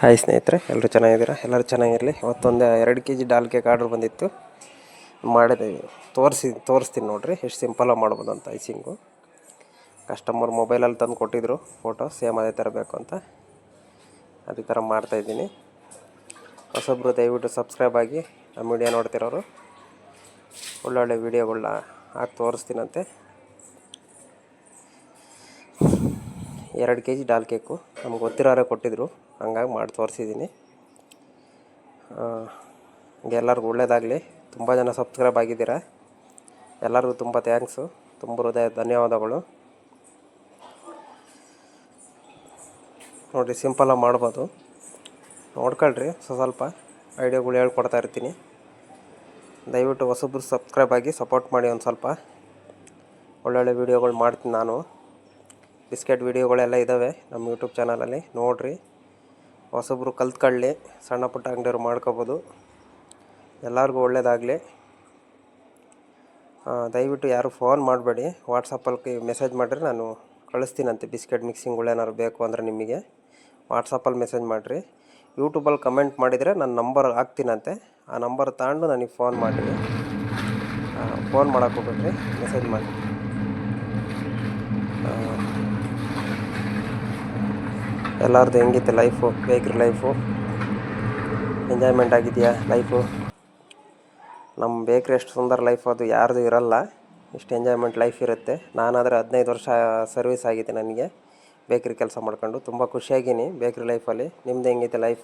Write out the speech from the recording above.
Hi ಸ್ನೇಹಿತರೆ, ಎಲ್ಲರೂ ಚೆನ್ನಾಗಿದ್ದೀರಾ? ಎಲ್ಲರೂ ಚೆನ್ನಾಗಿರಲಿ. ಇವತ್ತೊಂದು 2 kg ದಾಲ್ ಕೇಕ್ ಆರ್ಡ್ರ್ ಬಂದಿತ್ತು. ಮಾಡಿದ್ದೀವಿ. ತೋರಿಸ್ತೀನಿ ನೋಡಿರಿ ಎಷ್ಟು ಸಿಂಪಲಾಗಿ ಮಾಡ್ಬೋದು ಅಂತ. ಐಸಿಂಗು ಕಸ್ಟಮರ್ ಮೊಬೈಲಲ್ಲಿ ತಂದು ಕೊಟ್ಟಿದ್ರು, ಫೋಟೋ ಸೇಮ್ ಅದೇ ಥರ ಬೇಕು ಅಂತ ಅದೇ ಥರ ಮಾಡ್ತಾಯಿದ್ದೀನಿ. ಹೊಸೊಬ್ಬರು ದಯವಿಟ್ಟು ಸಬ್ಸ್ಕ್ರೈಬ್ ಆಗಿ ನಮ್ಮ ವಿಡಿಯೋ ನೋಡ್ತಿರೋರು. ಒಳ್ಳೊಳ್ಳೆ ವೀಡಿಯೋಗಳನ್ನ ಹಾಕಿ ತೋರಿಸ್ತೀನಂತೆ. 2 kg ದಾಲ್ ಕೇಕು ನಮ್ಗೆ ಗೊತ್ತಿರೋರೇ ಕೊಟ್ಟಿದ್ರು, ಹಂಗಾಗಿ ಮಾಡಿ ತೋರಿಸಿದ್ದೀನಿ. ಎಲ್ಲರಿಗೂ ಒಳ್ಳೆಯದಾಗಲಿ. ತುಂಬ ಜನ ಸಬ್ಸ್ಕ್ರೈಬ್ ಆಗಿದ್ದೀರಾ, ಎಲ್ಲರಿಗೂ ತುಂಬ ಥ್ಯಾಂಕ್ಸು, ತುಂಬ ಹೃದಯ ಧನ್ಯವಾದಗಳು. ನೋಡಿರಿ, ಸಿಂಪಲಾಗಿ ಮಾಡ್ಬೋದು, ನೋಡ್ಕೊಳ್ರಿ. ಸ್ವಲ್ಪ ಐಡಿಯಾಗಳು ಹೇಳ್ಕೊಡ್ತಾ ಇರ್ತೀನಿ. ದಯವಿಟ್ಟು ಹೊಸಬ್ರು ಸಬ್ಸ್ಕ್ರೈಬ್ ಆಗಿ ಸಪೋರ್ಟ್ ಮಾಡಿ. ಒಂದು ಸ್ವಲ್ಪ ಒಳ್ಳೊಳ್ಳೆ ವೀಡಿಯೋಗಳು ಮಾಡ್ತೀನಿ ನಾನು. ಬಿಸ್ಕೆಟ್ ವೀಡಿಯೋಗಳೆಲ್ಲ ಇದ್ದಾವೆ ನಮ್ಮ ಯೂಟ್ಯೂಬ್ ಚಾನಲಲ್ಲಿ, ನೋಡಿರಿ. ಹೊಸಬ್ರು ಕಲ್ತ್ಕೊಳ್ಳಿ, ಸಣ್ಣ ಪುಟ್ಟ ಅಂಗಡಿಯವ್ರು ಮಾಡ್ಕೋಬೋದು. ಎಲ್ಲರಿಗೂ ಒಳ್ಳೆಯದಾಗಲಿ. ದಯವಿಟ್ಟು ಯಾರು ಫೋನ್ ಮಾಡಬೇಡಿ, ವಾಟ್ಸಪ್ಪಲ್ಲಿ ಮೆಸೇಜ್ ಮಾಡಿರಿ, ನಾನು ಕಳಿಸ್ತೀನಂತೆ. ಬಿಸ್ಕೆಟ್ ಮಿಕ್ಸಿಂಗ್ಗಳೇನಾದ್ರು ಬೇಕು ಅಂದರೆ ನಿಮಗೆ ವಾಟ್ಸಪ್ಪಲ್ಲಿ ಮೆಸೇಜ್ ಮಾಡಿರಿ. ಯೂಟ್ಯೂಬಲ್ಲಿ ಕಮೆಂಟ್ ಮಾಡಿದರೆ ನನ್ನ ನಂಬರ್ ಹಾಕ್ತೀನಂತೆ. ಆ ನಂಬರ್ ತಗೊಂಡು ನನಗೆ ಫೋನ್ ಮಾಡಿರಿ. ಫೋನ್ ಮಾಡೋಕೆ ಹೋಗ್ಬೇಡ್ರಿ, ಮೆಸೇಜ್ ಮಾಡಿ. ಎಲ್ಲರದ್ದು ಹೆಂಗಿತ್ತು ಲೈಫು, ಬೇಕ್ರಿ ಲೈಫು? ಎಂಜಾಯ್ಮೆಂಟ್ ಆಗಿದೆಯಾ ಲೈಫು? ನಮ್ಮ ಬೇಕ್ರಿ ಎಷ್ಟು ಸುಂದರ ಲೈಫು, ಅದು ಯಾರ್ದು ಇರಲ್ಲ. ಇಷ್ಟು ಎಂಜಾಯ್ಮೆಂಟ್ ಲೈಫ್ ಇರುತ್ತೆ. ನಾನಾದರೆ 15 ವರ್ಷ ಸರ್ವಿಸ್ ಆಗಿದೆ ನನಗೆ ಬೇಕ್ರಿ ಕೆಲಸ ಮಾಡ್ಕೊಂಡು. ತುಂಬ ಖುಷಿಯಾಗೀನಿ ಬೇಕ್ರಿ ಲೈಫಲ್ಲಿ. ನಿಮ್ದು ಹೆಂಗೈತೆ ಲೈಫು?